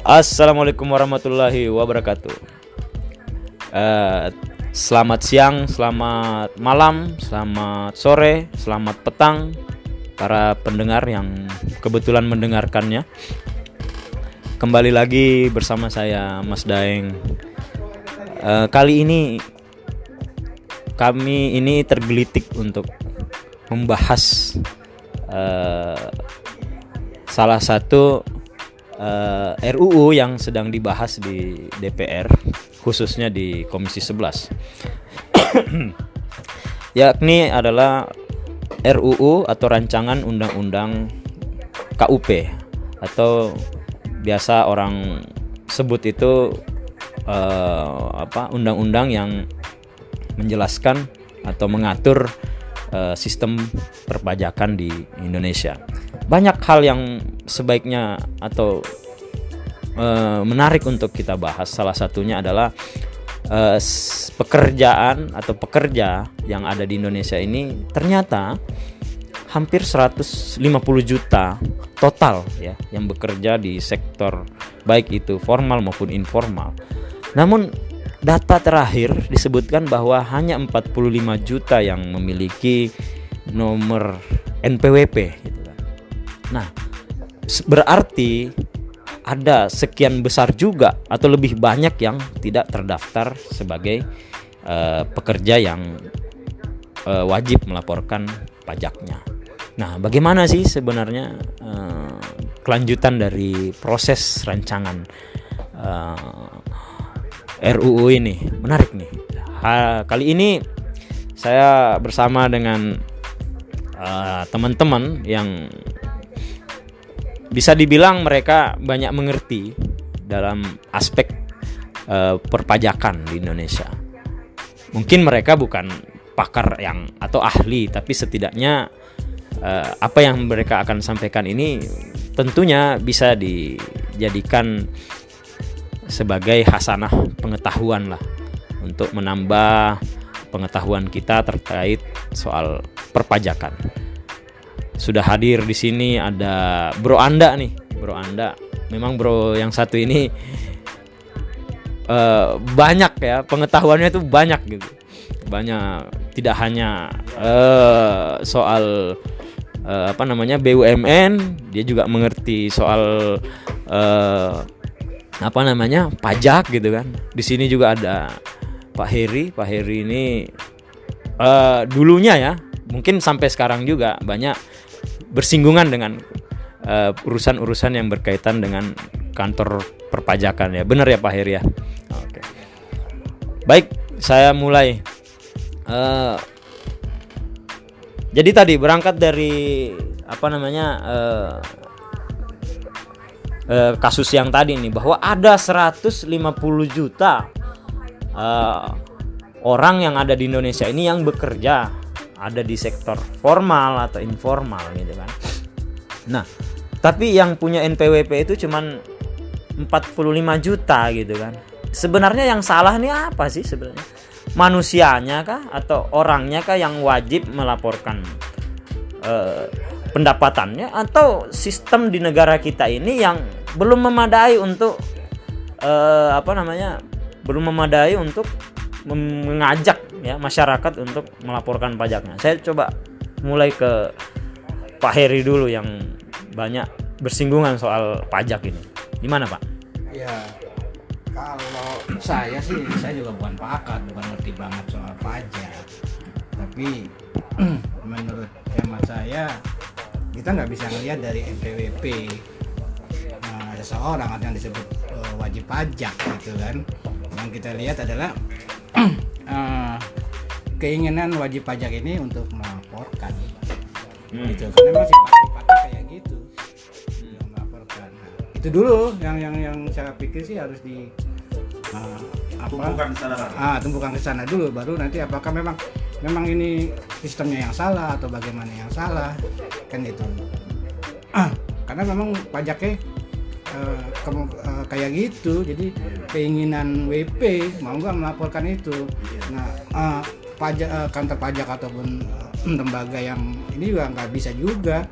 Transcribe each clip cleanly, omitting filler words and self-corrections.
Assalamualaikum warahmatullahi wabarakatuh. Selamat siang, selamat malam, selamat sore, selamat petang para pendengar yang kebetulan mendengarkannya. Kembali lagi bersama saya Mas Daeng. Kali ini kami ini tergelitik untuk membahas salah satu RUU yang sedang dibahas di DPR, khususnya di Komisi 11. Yakni adalah RUU atau rancangan undang-undang KUP, atau biasa orang sebut itu undang-undang yang menjelaskan atau mengatur sistem perpajakan di Indonesia. Banyak hal yang sebaiknya atau menarik untuk kita bahas. Salah satunya adalah pekerjaan atau pekerja yang ada di Indonesia ini ternyata hampir 150 juta total ya, yang bekerja di sektor baik itu formal maupun informal. Namun data terakhir disebutkan bahwa hanya 45 juta yang memiliki nomor NPWP gitu kan. Nah, berarti ada sekian besar juga atau lebih banyak yang tidak terdaftar sebagai pekerja yang wajib melaporkan pajaknya. Nah, bagaimana sih sebenarnya kelanjutan dari proses rancangan RUU ini? Menarik nih. Kali ini saya bersama dengan teman-teman yang bisa dibilang mereka banyak mengerti dalam aspek perpajakan di Indonesia. Mungkin mereka bukan pakar yang atau ahli, tapi setidaknya apa yang mereka akan sampaikan ini tentunya bisa dijadikan sebagai hasanah pengetahuan lah, untuk menambah pengetahuan kita terkait soal perpajakan. Sudah hadir di sini ada Bro Anda nih, Bro Anda. Memang Bro yang satu ini banyak ya, pengetahuannya itu banyak gitu. Banyak, tidak hanya soal BUMN, dia juga mengerti soal pajak gitu kan. Di sini juga ada Pak Heri. Pak Heri ini dulunya ya, mungkin sampai sekarang juga banyak bersinggungan dengan urusan-urusan yang berkaitan dengan kantor perpajakan ya. Benar ya Pak Heri ya? Oke. Baik, saya mulai. Jadi tadi berangkat dari kasus yang tadi nih, bahwa ada 150 juta orang yang ada di Indonesia ini yang bekerja ada di sektor formal atau informal gitu kan. Nah, tapi yang punya NPWP itu cuman 45 juta gitu kan. Sebenarnya yang salah nih apa sih sebenarnya? Manusianya kah atau orangnya kah yang wajib melaporkan pendapatannya, atau sistem di negara kita ini yang belum memadai untuk belum memadai untuk mengajak ya masyarakat untuk melaporkan pajaknya. Saya coba mulai ke Pak Heri dulu yang banyak bersinggungan soal pajak ini. Gimana Pak? Ya, kalau saya juga bukan pakar, bukan ngerti banget soal pajak. Tapi menurut hemat saya, kita nggak bisa ngelihat dari NPWP ada seorang yang disebut wajib pajak gitu kan. Yang kita lihat adalah keinginan wajib pajak ini untuk melaporkan gitu, karena masih sifatnya kayak gitu, melaporkan. Nah, itu dulu yang saya pikir sih harus tumpukan ke sana dulu, baru nanti apakah memang ini sistemnya yang salah atau bagaimana yang salah kan itu. Karena memang pajaknya kayak gitu, jadi keinginan WP mau nggak melaporkan itu. Nah, kantor pajak ataupun lembaga yang ini juga nggak bisa juga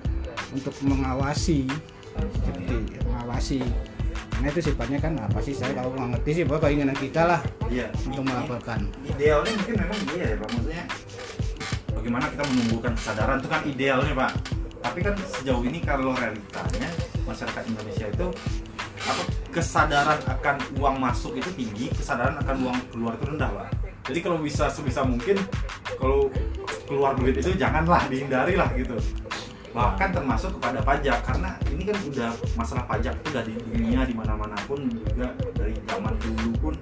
untuk mengawasi Karena itu sifatnya kan apa sih, saya kalau nggak ngerti sih, bahwa keinginan kita lah Iya. untuk melaporkan. Idealnya mungkin memang iya ya Pak, maksudnya bagaimana kita menumbuhkan kesadaran itu kan idealnya Pak. Tapi kan sejauh ini kalau realitanya masyarakat Indonesia itu apa, kesadaran akan uang masuk itu tinggi, kesadaran akan uang keluar itu rendah Pak. Jadi kalau bisa sebisa mungkin kalau keluar duit itu janganlah, dihindari lah gitu. Bahkan termasuk kepada pajak, karena ini kan udah masalah pajak itu udah di dunia di mana-mana pun, juga dari zaman dulu pun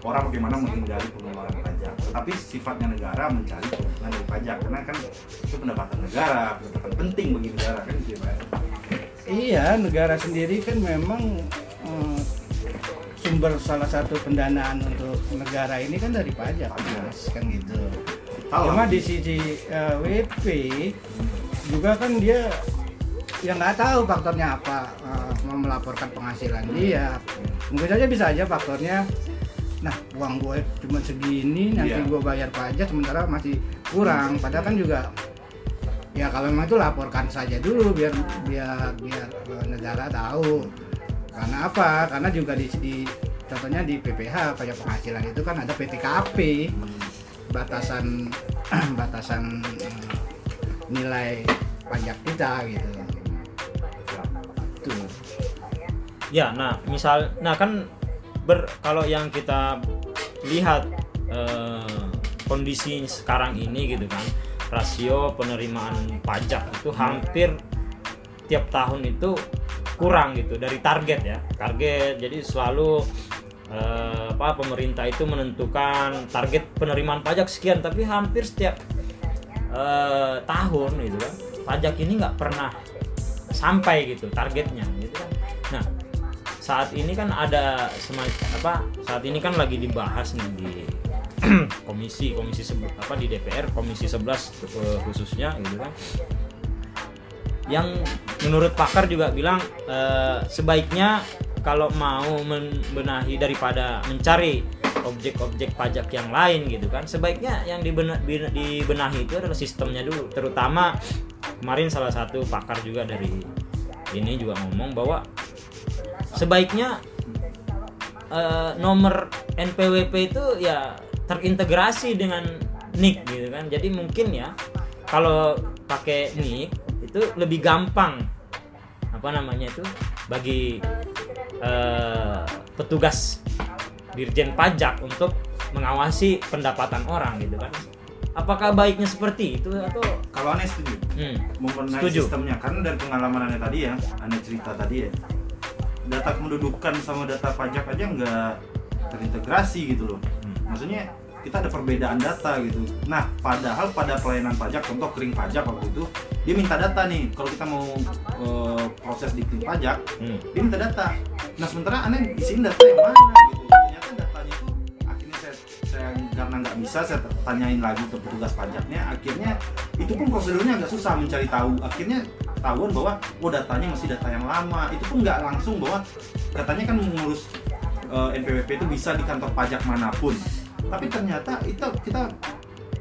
orang bagaimana menghindari pengeluaran pajak. Tetapi sifatnya negara mencari keuntungan dari pajak, karena kan itu pendapatan negara, pendapatan penting bagi negara kan gitu Pak. Iya, negara sendiri kan memang sumber salah satu pendanaan untuk negara ini kan dari pajak, Mas, kan gitu. Cuma di sisi WP juga kan dia yang nggak tahu faktornya apa, mau melaporkan penghasilan dia. Mungkin saja bisa aja faktornya, nah uang gue cuma segini, nanti gue bayar pajak sementara masih kurang. Padahal kan juga ya kalau memang itu laporkan saja dulu biar negara tahu. Karena apa? Karena juga di contohnya di PPH, pajak penghasilan itu kan ada PTKP, batasan nilai pajak kita gitu. Tuh. Ya, nah kan kalau yang kita lihat kondisi sekarang ini gitu kan, rasio penerimaan pajak itu hampir tiap tahun itu kurang gitu dari target. Jadi selalu pemerintah itu menentukan target penerimaan pajak sekian, tapi hampir setiap tahun gitu kan pajak ini nggak pernah sampai gitu targetnya gitu kan. Nah, saat ini kan ada saat ini kan lagi dibahas nih di komisi di DPR, komisi 11 khususnya gitu kan, yang menurut pakar juga bilang sebaiknya kalau mau membenahi daripada mencari objek-objek pajak yang lain gitu kan, sebaiknya yang dibenahi itu adalah sistemnya dulu. Terutama kemarin salah satu pakar juga dari ini juga ngomong bahwa sebaiknya nomor NPWP itu ya terintegrasi dengan NIK gitu kan. Jadi mungkin ya kalau pakai NIK itu lebih gampang bagi petugas Dirjen Pajak untuk mengawasi pendapatan orang gitu kan. Apakah baiknya seperti itu atau? Kalau aneh setuju, membenahi sistemnya, karena dari pengalaman aneh tadi ya, aneh cerita tadi ya, data kependudukan sama data pajak aja nggak terintegrasi gitu loh. Maksudnya kita ada perbedaan data gitu. Nah, padahal pada pelayanan pajak, contoh kering pajak waktu itu, dia minta data nih. Kalau kita mau proses di kering pajak, dia minta data. Nah, sementara aneh isiin data yang mana gitu. Ternyata datanya itu akhirnya saya karena nggak bisa, saya tanyain lagi ke petugas pajaknya. Akhirnya itu pun prosedurnya agak susah mencari tahu. Akhirnya ketahuan bahwa datanya masih data yang lama. Itu pun nggak langsung, bahwa katanya kan mengurus NPWP itu bisa di kantor pajak manapun. Tapi ternyata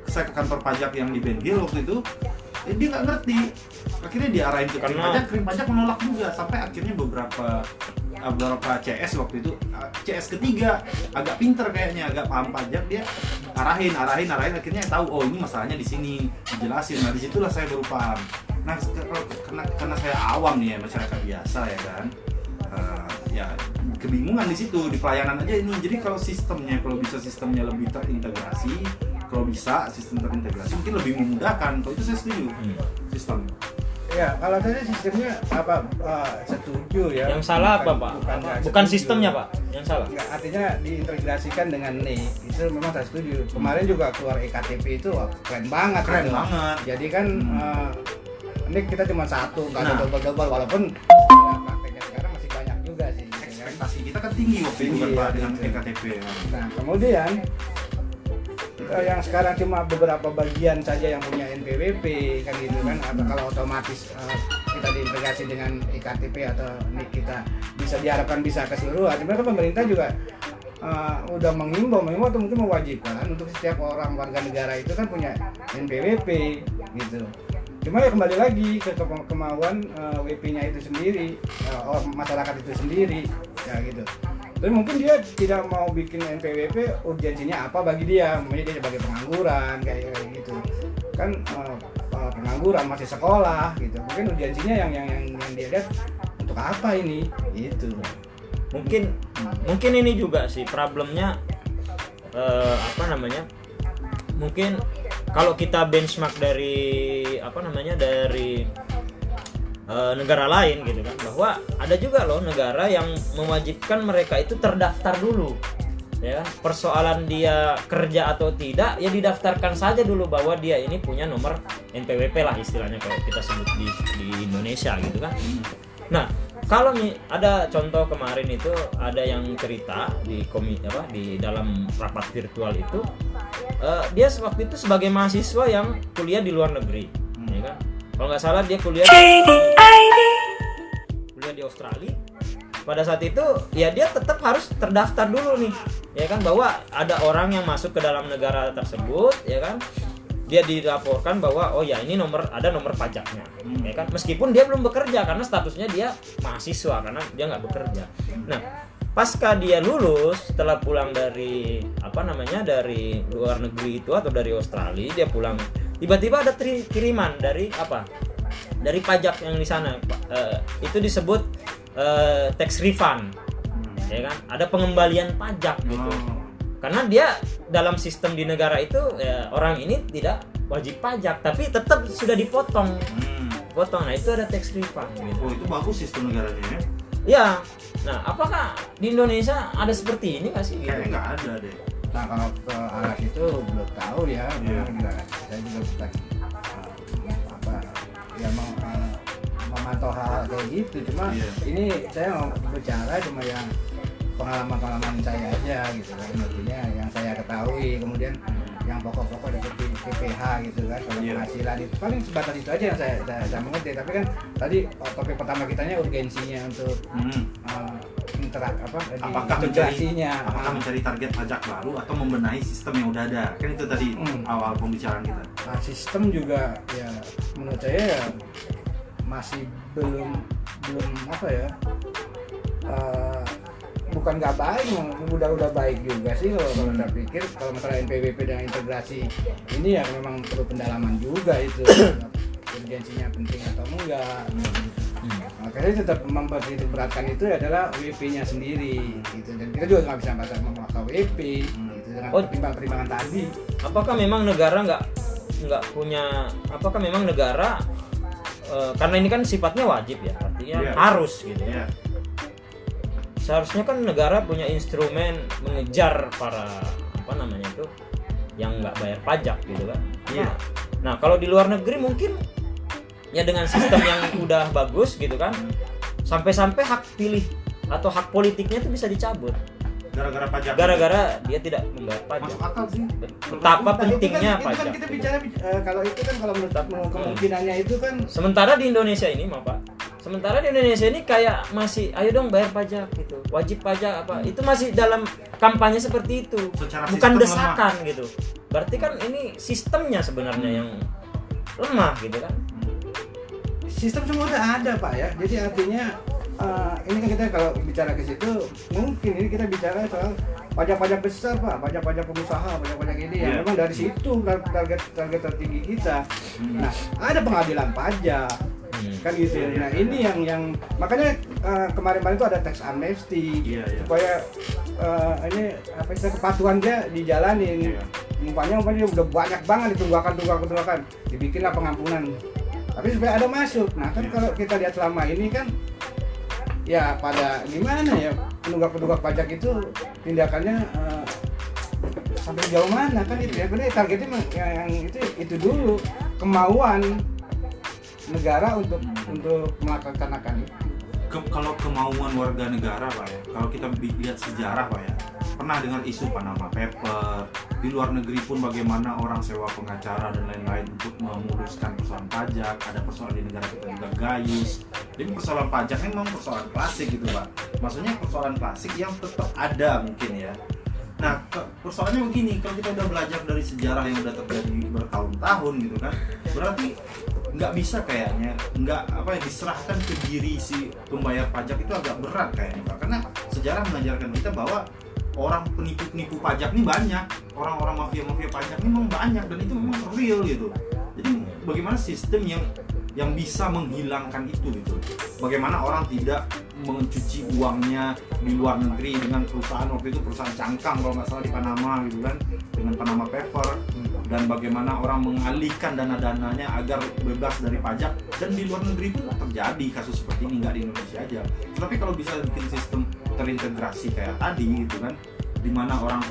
saya ke kantor pajak yang di Ben Hill waktu itu, dia nggak ngerti. Akhirnya diarahin ke kering pajak menolak juga, sampai akhirnya beberapa CS waktu itu, CS ketiga agak pinter kayaknya, agak paham pajak, dia arahin akhirnya tahu, oh ini masalahnya di sini, dijelasin. Nah, disitulah saya baru paham. Nah, karena saya awam nih ya, masyarakat biasa ya kan, ya kebingungan di situ, di pelayanan aja ini. Jadi kalau bisa sistemnya lebih terintegrasi, kalau bisa sistem terintegrasi mungkin lebih memudahkan. Kalau itu saya setuju sistem. Ya, kalau saya sistemnya setuju ya. Yang salah apa Pak? Bukan sistemnya Pak, yang salah. Enggak, artinya diintegrasikan dengan NIK, itu memang saya setuju. Kemarin juga keluar EKTP itu keren banget. Jadi kan NIK kita cuma satu, nggak ada double-double, walaupun prakteknya sekarang masih banyak juga sih. Ekspektasi kita kan tinggi waktu itu kan Pak dengan EKTP. Nah, kemudian yang sekarang cuma beberapa bagian saja yang punya NPWP kan gitu kan, atau kalau otomatis kita diintegrasi dengan EKTP atau NIK kita bisa diharapkan bisa keseluruhan. Sebenarnya pemerintah juga udah mengimbau atau mungkin mewajibkan untuk setiap orang warga negara itu kan punya NPWP gitu. Cuma ya kembali lagi ke kemauan WP-nya itu sendiri, masyarakat itu sendiri. ya gitu. Tapi mungkin dia tidak mau bikin NPWP, urgensinya apa bagi dia, mungkin dia sebagai pengangguran kayak gitu kan, pengangguran masih sekolah gitu, mungkin urgensinya yang dia lihat untuk apa ini gitu. Mungkin ini juga sih problemnya, mungkin kalau kita benchmark dari negara lain gitu kan, bahwa ada juga loh negara yang mewajibkan mereka itu terdaftar dulu, ya kan? Persoalan dia kerja atau tidak ya didaftarkan saja dulu bahwa dia ini punya nomor NPWP lah istilahnya kalau kita sebut di Indonesia gitu kan. Nah, kalau ada contoh kemarin itu ada yang cerita di dalam rapat virtual itu, dia waktu itu sebagai mahasiswa yang kuliah di luar negeri, ya kan? Kalau nggak salah dia kuliah di Australia. Pada saat itu ya dia tetap harus terdaftar dulu nih, ya kan, bahwa ada orang yang masuk ke dalam negara tersebut, ya kan. Dia dilaporkan bahwa oh ya ini ada nomor pajaknya, ya kan, meskipun dia belum bekerja karena statusnya dia mahasiswa karena dia nggak bekerja. Nah, pasca dia lulus setelah pulang dari dari luar negeri itu atau dari Australia, dia pulang tiba-tiba ada kiriman dari pajak yang di sana, itu disebut tax refund, ya kan, ada pengembalian pajak gitu. Karena dia dalam sistem di negara itu orang ini tidak wajib pajak tapi tetap sudah dipotong. Nah itu ada tax refund gitu. Oh itu bagus sistem negaranya ya? Ya. Nah apakah di Indonesia ada seperti ini nggak sih? Kayaknya nggak ada deh. Nah kalau ke arah itu belum tahu ya. Saya juga bukan memantau hal kayak gitu. Cuma ini saya mau bicara cuma yang pengalaman saya aja gitu kan, maksudnya yang saya ketahui, kemudian yang pokok-pokok seperti PPH gitu kan, kalau penghasilan itu paling sebatas itu aja yang saya mengerti. Tapi kan tadi topik pertama kitanya urgensinya untuk apakah mencari target pajak baru atau membenahi sistem yang udah ada, kan itu tadi awal pembicaraan kita. Nah, sistem juga ya menurut saya ya masih belum bukan nggak baik, udah baik juga sih kalau saya pikir. Kalau masalah NPWP dan integrasi ini ya memang perlu pendalaman juga itu, urgensinya penting atau enggak. Makanya tetap mempertimbangkan itu adalah WP-nya sendiri gitu, dan kita juga nggak bisa memaksa WP gitu dengan pertimbangan tadi. Apakah memang negara nggak punya? Apakah memang negara karena ini kan sifatnya wajib ya, artinya harus gitu ya. Seharusnya kan negara punya instrumen mengejar para yang nggak bayar pajak gitu kan. Nah kalau di luar negeri mungkin ya dengan sistem yang udah bagus gitu kan, sampai-sampai hak pilih atau hak politiknya itu bisa dicabut gara-gara pajak, gara-gara dia tidak membayar pajak. Masuk akal sih. Betapa pentingnya itu kan pajak. Kita bicara kalau itu kan kalau menurut kemungkinannya itu kan. Sementara di Indonesia ini kayak masih ayo dong bayar pajak gitu, wajib pajak apa, itu masih dalam kampanye seperti itu. Secara bukan desakan lemah gitu. Berarti kan ini sistemnya sebenarnya yang lemah gitu kan. Sistem semua udah ada Pak ya, jadi artinya ini kan kita kalau bicara ke situ mungkin ini kita bicara soal pajak-pajak besar Pak, pajak-pajak pengusaha, pajak-pajak ini yang memang dari situ target tertinggi kita. Nah ada pengadilan pajak kan gitu. Nah ini yang makanya kemarin itu ada tax amnesty supaya ini kepatuhan dia dijalanin. Umpamanya udah banyak banget ditunggakan, dibikinlah pengampunan. Tapi supaya ada masuk. Nah kan kalau kita lihat selama ini kan ya pada gimana ya, penunggak pajak itu tindakannya sampai jauh mana kan itu ya. Benar targetnya yang itu dulu, kemauan negara untuk melaksanakan itu. Kalau kemauan warga negara Pak ya, kalau kita lihat sejarah Pak ya, pernah dengar isu Panama Paper, di luar negeri pun bagaimana orang sewa pengacara dan lain-lain untuk memuluskan persoalan pajak. Ada persoalan di negara kita juga gayus. Jadi persoalan pajak memang persoalan klasik gitu Pak, maksudnya persoalan klasik yang tetap ada mungkin ya. Nah persoalannya begini, kalau kita udah belajar dari sejarah yang udah terjadi bertahun-tahun gitu kan, berarti nggak bisa kayaknya, nggak apa ya, diserahkan ke diri si pembayar pajak itu agak berat kayaknya Pak, karena sejarah mengajarkan kita bahwa orang penipu pajak ini banyak, orang-orang mafia pajak ini memang banyak dan itu memang real gitu. Jadi bagaimana sistem yang bisa menghilangkan itu gitu. Bagaimana orang tidak mencuci uangnya di luar negeri dengan perusahaan, waktu itu perusahaan cangkang kalau nggak salah di Panama gitu kan, dengan Panama Paper, dan bagaimana orang mengalihkan dana-dananya agar bebas dari pajak, dan di luar negeri pun terjadi kasus seperti ini, nggak di Indonesia aja. Tapi kalau bisa bikin sistem terintegrasi kayak tadi gitu kan, dimana orang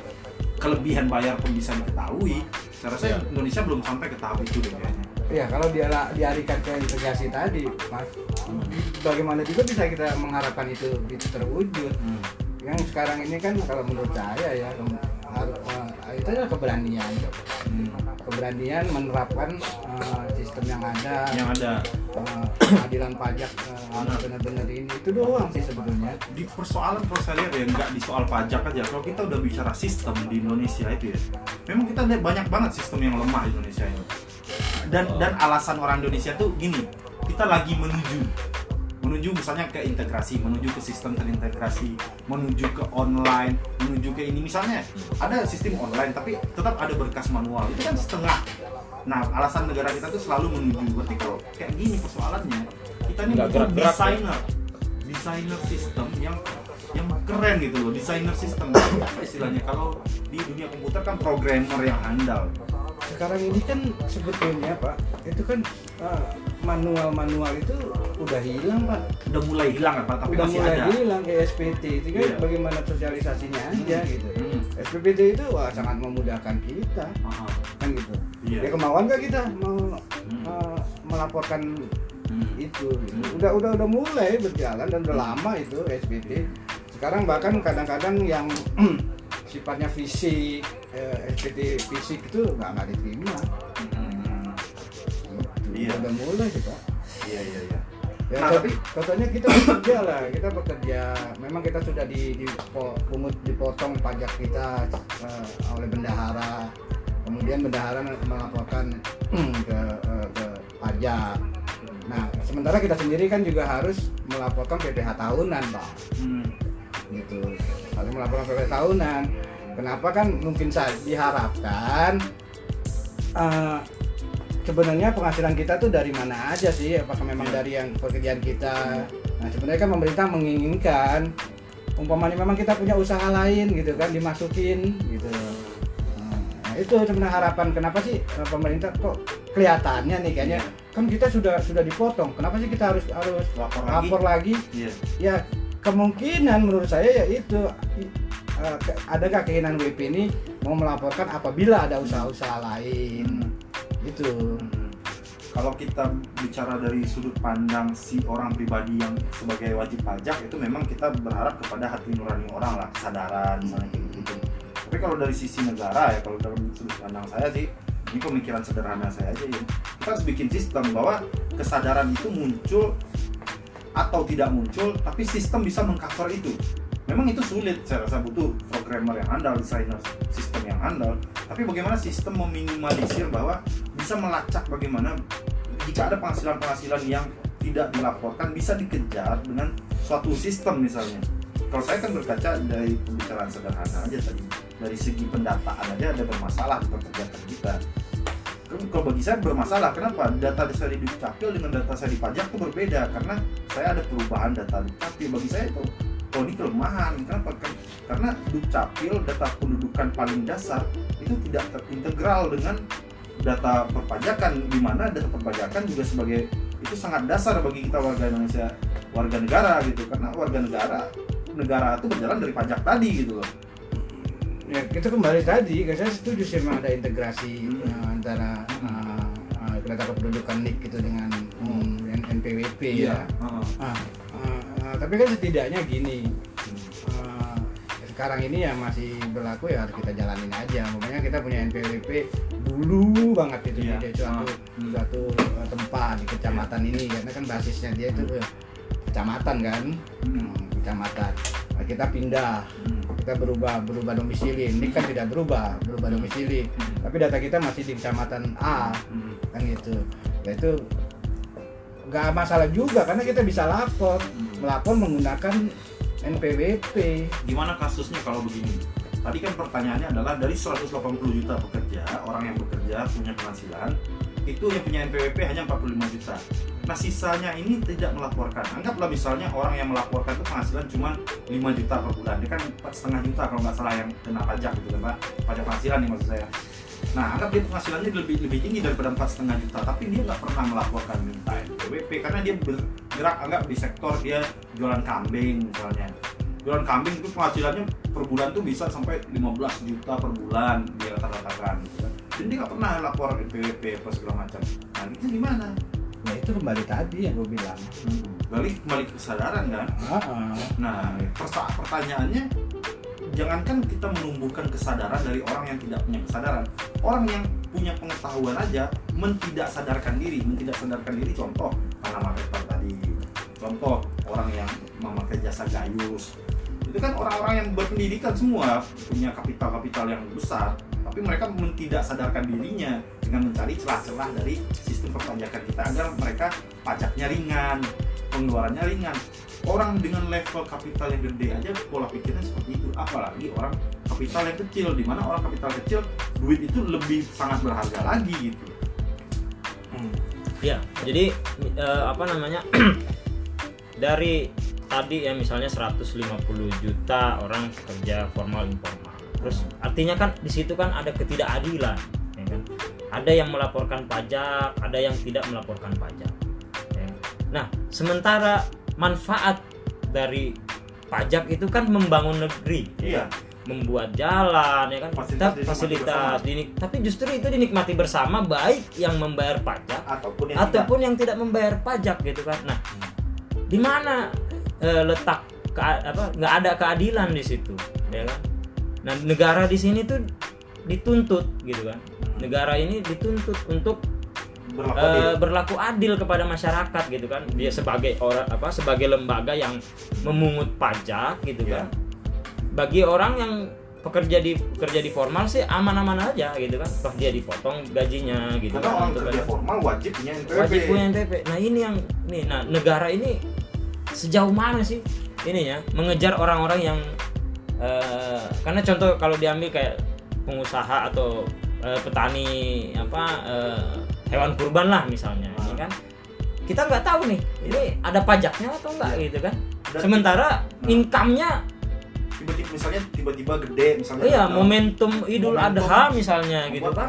kelebihan bayar pun bisa diketahui, saya rasa Indonesia belum sampai ke tahap itu deh kayaknya. Ya kalau dialihkan ke integrasi tadi, Mas, bagaimana juga bisa kita mengharapkan itu terwujud? Yang sekarang ini kan kalau menurut saya ya itu adalah keberanian, keberanian menerapkan sistem yang ada, keadilan pajak benar-benar ini, itu doang sih sebetulnya. Di persoalan kalau saya lihat ya, nggak di soal pajak aja, kalau kita udah bicara sistem di Indonesia itu ya, memang kita lihat banyak banget sistem yang lemah di Indonesia ini. Dan alasan orang Indonesia tuh gini, kita lagi menuju misalnya ke integrasi, menuju ke sistem terintegrasi, menuju ke online, menuju ke ini, misalnya ada sistem online tapi tetap ada berkas manual, itu kan setengah. Nah, alasan negara kita tuh selalu menuju, berarti kalau kayak gini persoalannya, kita ini butuh desainer sistem yang keren gitu loh, desainer sistem apa istilahnya, kalau di dunia komputer kan programmer yang handal. Sekarang ini kan sebetulnya Pak, itu kan manual itu udah hilang Pak. Udah mulai hilang Pak, tapi udah masih mulai ada. Hilang kayak SPT itu kan bagaimana sosialisasinya aja gitu. SPPT itu sangat memudahkan kita, kan gitu. Ya kemauan nggak kita mau melaporkan itu. Udah mulai berjalan dan udah lama itu SPT. Sekarang bahkan kadang-kadang yang sifatnya fisik, SPT fisik itu nggak diterima. Udah mulai sih Pak. Iya. Ya, tapi katanya kita bekerja lah, kita bekerja. Memang kita sudah dipotong pajak kita oleh bendahara. Kemudian bendahara melaporkan ke pajak. Nah, sementara kita sendiri kan juga harus melaporkan PPh tahunan, Pak. Gitu. Harus melaporkan PPh tahunan. Kenapa kan mungkin saja diharapkan sebenarnya penghasilan kita tuh dari mana aja sih? Apakah memang dari yang pekerjaan kita? Nah, sebenarnya kan pemerintah menginginkan umpamanya memang kita punya usaha lain gitu kan, dimasukin gitu. Nah, itu sebenarnya harapan. Kenapa sih pemerintah kok kelihatannya nih kayaknya kan kita sudah dipotong. Kenapa sih kita harus lapor lagi? Ya kemungkinan menurut saya ya itu adakah keinginan WP ini mau melaporkan apabila ada usaha-usaha lain. Gitu. Kalau kita bicara dari sudut pandang si orang pribadi yang sebagai wajib pajak, itu memang kita berharap kepada hati nurani orang lah, kesadaran misalnya gitu. Tapi kalau dari sisi negara ya, kalau dalam sudut pandang saya sih, ini pemikiran sederhana saya aja ya, kita harus bikin sistem bahwa kesadaran itu muncul atau tidak muncul, tapi sistem bisa mengcover itu. Memang itu sulit, saya rasa butuh programmer yang handal, desainer sistem yang handal. Tapi bagaimana sistem meminimalisir bahwa bisa melacak bagaimana jika ada penghasilan-penghasilan yang tidak dilaporkan bisa dikejar dengan suatu sistem misalnya. Kalau saya kan berkaca dari pembicaraan sederhana aja tadi, dari segi pendataan aja ada bermasalah di pekerjaan kita. Kalau bagi saya bermasalah, kenapa? Data saya di Dukcapil dengan data saya di pajak itu berbeda, karena saya ada perubahan data Dukcapil. Bagi saya itu ini kelemahan. Kenapa? Karena Dukcapil, data pendudukan paling dasar itu tidak terintegral dengan data perpajakan, di mana data perpajakan juga sebagai itu sangat dasar bagi kita warga Indonesia, warga negara gitu. Karena warga negara itu berjalan dari pajak tadi gitu loh. Ya kita kembali tadi, saya setuju sih memang ada integrasi antara data kependudukan NIK itu dengan NPWP ya. Tapi kan setidaknya gini, sekarang ini ya masih berlaku ya harus kita jalanin aja. Makanya kita punya NPWP dulu banget itu di suatu tempat di kecamatan ini, karena kan basisnya dia itu kecamatan kan, kecamatan. Nah, kita pindah, kita berubah domisili. Ini kan tidak berubah domisili, tapi data kita masih di kecamatan A, kan gitu. Ya itu nggak masalah juga karena kita bisa melapor menggunakan NPWP. Gimana kasusnya kalau begini? Tadi kan pertanyaannya adalah dari 180 juta pekerja, orang yang bekerja punya penghasilan, itu yang punya NPWP hanya 45 juta. Nah sisanya ini tidak melaporkan. Anggaplah misalnya orang yang melaporkan itu penghasilan cuma 5 juta per bulan. Dia kan 4,5 juta kalau nggak salah yang kena pajak gitu kan Pak. Pajak penghasilan nih maksud saya. Nah anggap dia penghasilannya lebih tinggi daripada 4,5 juta, tapi dia nggak pernah melaporkan minta NPWP karena dia bergerak anggap di sektor dia jualan kambing misalnya. Jualan kambing itu penghasilannya per bulan tuh bisa sampai 15 juta per bulan dia rata-ratakan gitu kan. Dan dia nggak pernah lapor NPWP apa segala macam. Nah itu gimana? Ya itu kembali tadi yang gue bilang. Kembali ke kesadaran kan? Nah pertanyaannya, jangankan kita menumbuhkan kesadaran dari orang yang tidak punya kesadaran, orang yang punya pengetahuan aja tidak sadarkan diri. Contoh anak marketer tadi, contoh orang yang memakai jasa gayus, itu kan orang-orang yang berpendidikan semua, punya kapital yang besar, tapi mereka tidak sadarkan dirinya dengan mencari celah-celah dari sistem perpajakan kita agar mereka pajaknya ringan, pengeluarannya ringan. Orang dengan level kapital yang gede aja pola pikirnya seperti itu, apalagi orang kapital yang kecil, di mana orang kapital kecil duit itu lebih sangat berharga lagi gitu. Ya, jadi dari tadi ya misalnya 150 juta orang kerja formal informal. Terus artinya kan di situ kan ada ketidakadilan, ya kan? Ada yang melaporkan pajak, ada yang tidak melaporkan pajak. Ya. Nah, sementara manfaat dari pajak itu kan membangun negeri, ya. Membuat jalan, ya kan, fasilitas tapi justru itu dinikmati bersama, baik yang membayar pajak ataupun yang tidak membayar pajak gitu kan. Nah, di mana letak nggak ada keadilan di situ, ya kan? Nah, negara di sini tuh dituntut gitu kan. Negara ini dituntut untuk berlaku adil kepada masyarakat gitu kan. Dia sebagai sebagai lembaga yang memungut pajak gitu kan. Bagi orang yang pekerja di formal sih aman-aman aja gitu kan. Toh dia dipotong gajinya gitu. Karena kan. Orang kerja formal wajib punya NPWP. Nah, ini yang negara ini sejauh mana sih ininya mengejar orang-orang yang karena contoh kalau diambil kayak pengusaha atau petani hewan kurban lah misalnya, ini kan kita nggak tahu nih ini ada pajaknya atau enggak gitu kan. Sementara income-nya tiba-tiba gede misalnya. Iya, momentum Idul Adha misalnya gitu kan.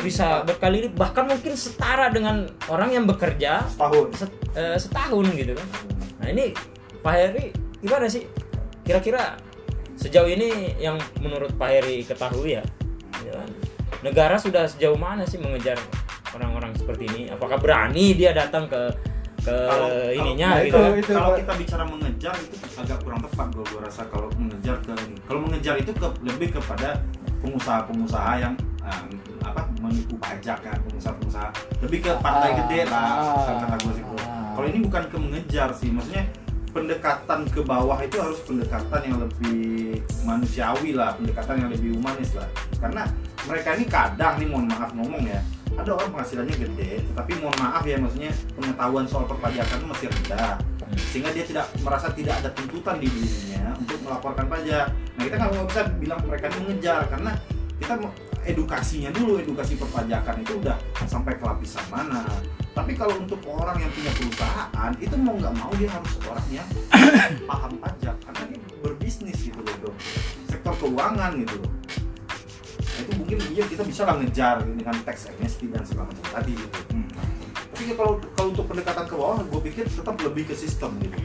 Bisa berkali bahkan mungkin setara dengan orang yang bekerja setahun gitu kan. Nah, ini Pak Heri gimana sih? Kira-kira sejauh ini yang menurut Pak Heri ketahui ya kan? Negara sudah sejauh mana sih mengejar orang-orang seperti ini? Apakah berani dia datang ke ininya gitu? Kalau kita bicara mengejar itu agak kurang tepat gue rasa. Kalau mengejar itu lebih kepada pengusaha-pengusaha yang menipu pajak kan, pengusaha-pengusaha lebih ke partai gede lah kata gue sih. Kalau ini bukan ke mengejar sih, maksudnya pendekatan ke bawah itu harus pendekatan yang lebih manusiawi lah, pendekatan yang lebih humanis lah. Karena mereka ini kadang nih, mohon maaf ngomong ya, ada orang penghasilannya gede, tapi mohon maaf ya, maksudnya pengetahuan soal perpajakan itu masih rendah, sehingga dia merasa tidak ada tuntutan di dirinya untuk melaporkan pajak. Nah, kita nggak bisa bilang mereka ini mengejar, karena kita edukasinya dulu, edukasi perpajakan itu udah sampai ke lapisan mana. Tapi kalau untuk orang yang punya perusahaan, itu mau nggak mau dia harus orang yang paham pajak, karena dia berbisnis gitu loh, sektor keuangan gitu loh. Nah, itu mungkin kita bisa lah ngejar dengan tax amnesty dan segala macam tadi gitu. Tapi kalau untuk pendekatan ke bawah, gue pikir tetap lebih ke sistem gitu.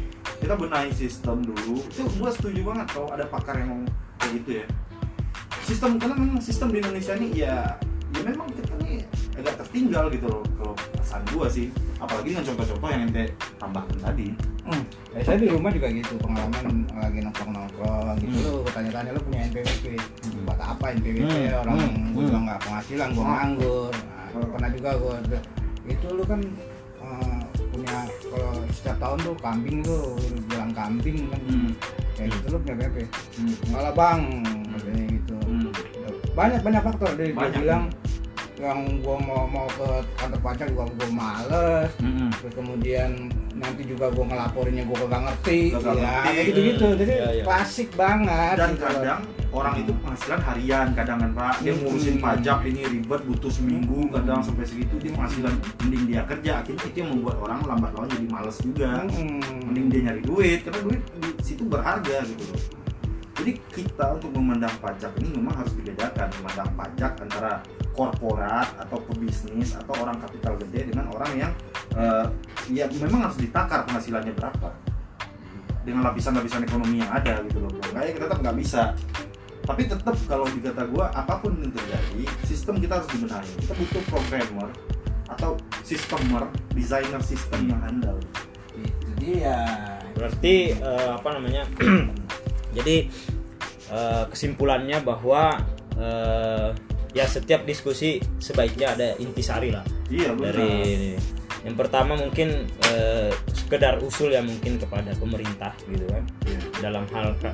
Kita benahi sistem dulu. Itu gue setuju banget kalau ada pakar yang ngomong kayak gitu ya. Sistem, karena memang sistem di Indonesia ini ya memang kita nih agak tertinggal gitu loh kalau perasaan gue sih, apalagi dengan contoh-contoh yang ente tambahkan tadi. Saya di rumah juga gitu, pengalaman lagi nongkrong gitu, lo tanya-tanya lo punya NPWP, buat apa NPWP? Orang gue juga nggak penghasilan, gue nganggur. Nah, pernah juga gue itu lo kan punya, kalau setiap tahun tuh kambing tuh jualan kambing kan, kayak gitu lo punya NPWP? Malah bang, katanya gitu. Banyak faktor dia bilang yang gue mau ke kantor pajak juga gue males. Terus kemudian nanti juga gue ngelaporinnya gue kagak ngerti. Kayak gitu-gitu. Jadi klasik banget. Dan gitu. kadang orang itu penghasilan harian kadang kan Pak, dia ngurusin pajak ini ribet, butuh seminggu kadang sampai segitu, dia penghasilan mending dia kerja, akhirnya itu yang membuat orang lambat laun jadi males juga. Mending dia nyari duit, karena duit di situ berharga gitu loh. Jadi kita untuk memandang pajak ini memang harus dibedakan, memandang pajak antara korporat atau pebisnis atau orang kapital gede dengan orang yang ya memang harus ditakar penghasilannya berapa dengan lapisan-lapisan ekonomi yang ada gitu loh. Makanya kita tetap nggak bisa. Tapi tetap kalau di kata gue apapun yang terjadi, sistem kita harus dibenahi. Kita butuh programmer atau sistemer, desainer sistem yang handal. Itu dia. Berarti apa namanya? Jadi kesimpulannya bahwa ya setiap diskusi sebaiknya ada intisari lah. Iya benar. Dari yang pertama mungkin sekedar usul ya mungkin kepada pemerintah gitu kan.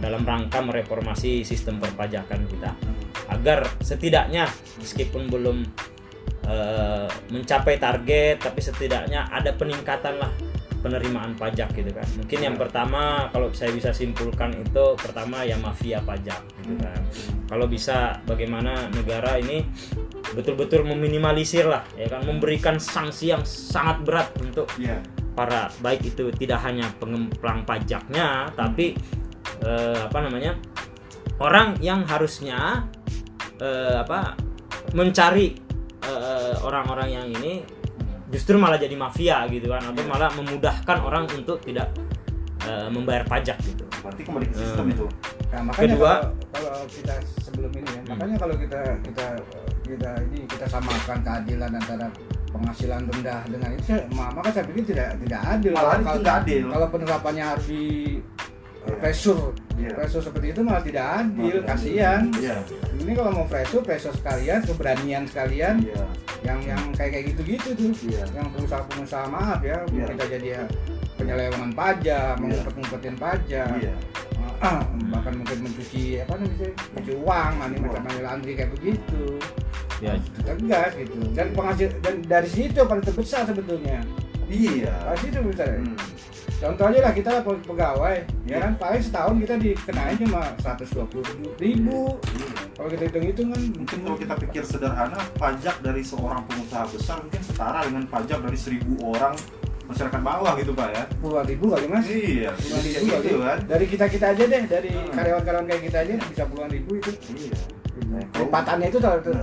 Dalam rangka mereformasi sistem perpajakan kita agar setidaknya meskipun belum mencapai target tapi setidaknya ada peningkatan lah penerimaan pajak gitu kan. Mungkin yang pertama kalau saya bisa simpulkan itu pertama ya mafia pajak gitu kan. Kalau bisa bagaimana negara ini betul-betul meminimalisir lah ya kan, memberikan sanksi yang sangat berat untuk para baik itu tidak hanya pengemplang pajaknya tapi apa namanya orang yang harusnya mencari orang-orang yang ini justru malah jadi mafia gitu kan, atau malah memudahkan orang untuk tidak membayar pajak gitu. Berarti kembali ke sistem itu. Nah, makanya Kedua, kalau kita sebelum ini ya, makanya kalau kita samakan keadilan antara penghasilan rendah dengan itu, maka saya pikir tidak adil. Malah itu nggak adil. Kalau penerapannya harus di pressure seperti itu malah tidak adil, kasihan. Ini kalau mau pressure sekalian, keberanian sekalian, yang kayak gitu tuh, yang pengusaha maaf ya, kita jadi ya penyelewengan pajak, mengumpet-ngumpetin pajak, bahkan mungkin mencuci uang, macam-macam laundry kayak begitu. Tegas gitu. Dan dari situ paling terbesar sebetulnya. Dari situ besar. Contoh aja lah kita pegawai, ya kan paling setahun kita dikenain cuma 120.000. Kalau kita hitung kan mungkin kalau kita pikir sederhana, pajak dari seorang pengusaha besar mungkin setara dengan pajak dari 1.000 orang masyarakat bawah gitu Pak ya. Puluhan ribu kali Mas. Iya, puluhan ribu gitu kali. Kan. Dari kita aja deh, dari karyawan-karyawan kayak kita aja bisa puluhan ribu itu. Iya. Lipatannya itu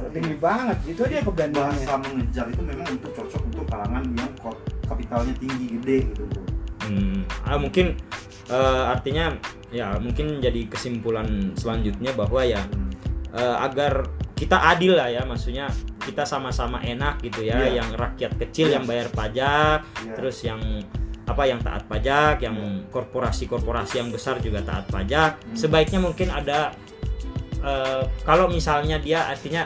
tinggi banget. Itu aja keberaniannya. Bahasa mengejar itu memang untuk cocok untuk kalangan yang kapitalnya tinggi gede gitu. Mungkin artinya ya mungkin jadi kesimpulan selanjutnya bahwa ya agar kita adil lah ya, maksudnya kita sama-sama enak gitu ya, yang rakyat kecil yang bayar pajak, terus yang taat pajak, yang korporasi-korporasi yang besar juga taat pajak. Sebaiknya mungkin ada kalau misalnya dia artinya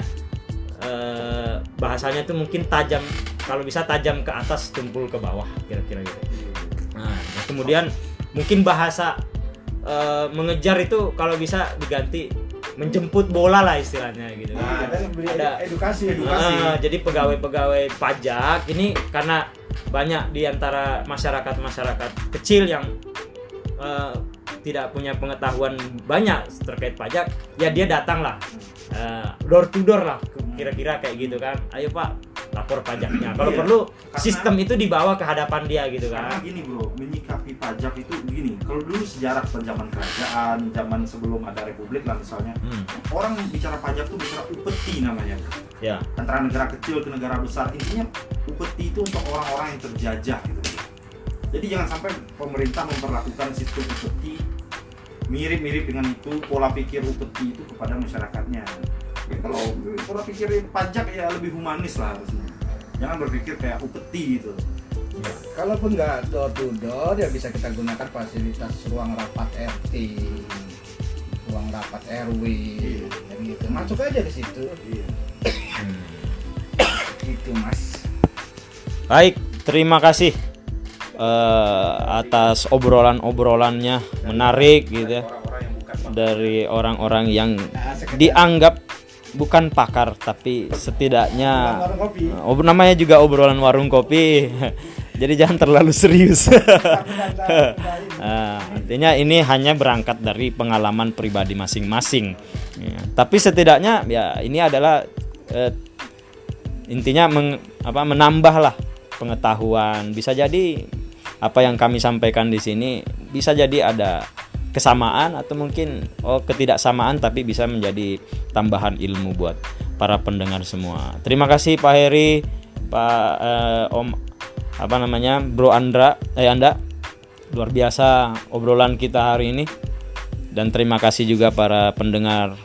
bahasanya tuh mungkin tajam, kalau bisa tajam ke atas tumpul ke bawah kira-kira gitu. Nah, kemudian mungkin bahasa mengejar itu kalau bisa diganti menjemput bola lah istilahnya gitu. Ada edukasi. Jadi pegawai-pegawai pajak ini karena banyak di antara masyarakat kecil yang tidak punya pengetahuan banyak terkait pajak, ya dia datang lah door to door lah kira-kira kayak gitu kan. Ayo Pak, lapor pajaknya. Kalau perlu sistem itu dibawa ke hadapan dia gitu kan. Karena gini bro, menyikapi pajak itu begini. Kalau dulu sejarah zaman kerajaan, zaman sebelum ada republik lah misalnya, orang bicara pajak tuh bicara upeti namanya. Ya. Antara negara kecil ke negara besar, intinya upeti itu untuk orang-orang yang terjajah gitu. Jadi jangan sampai pemerintah memperlakukan sistem upeti mirip-mirip dengan itu, pola pikir upeti itu kepada masyarakatnya. Ya, kalau pola pikir pajak ya lebih humanis lah harusnya. Jangan berpikir kayak upeti gitu. Ya, kalaupun nggak door to door ya bisa kita gunakan fasilitas ruang rapat RT, ruang rapat RW, dan gitu. Masuk aja ke situ. Gitu Mas. Baik, terima kasih atas obrolannya menarik gitu ya, dari orang-orang yang dianggap bukan pakar tapi setidaknya Warung kopi. namanya juga obrolan warung kopi. Jadi jangan terlalu serius. Artinya ini hanya berangkat dari pengalaman pribadi masing-masing. Ya, tapi setidaknya ya ini adalah intinya menambahlah pengetahuan. Bisa jadi apa yang kami sampaikan di sini bisa jadi ada kesamaan atau mungkin ketidaksamaan, tapi bisa menjadi tambahan ilmu buat para pendengar semua. Terima kasih Pak Heri, Pak Bro Anda luar biasa obrolan kita hari ini, dan terima kasih juga para pendengar.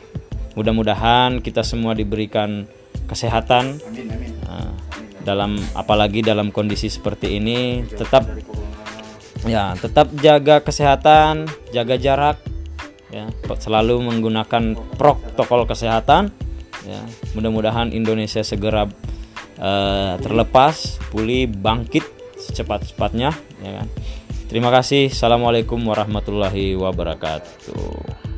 Mudah-mudahan kita semua diberikan kesehatan. Amin, amin. Apalagi dalam kondisi seperti ini, tetap jaga kesehatan, jaga jarak, ya, selalu menggunakan protokol kesehatan. Ya, mudah-mudahan Indonesia segera terlepas, pulih, bangkit secepat-cepatnya. Ya kan? Terima kasih. Assalamualaikum warahmatullahi wabarakatuh.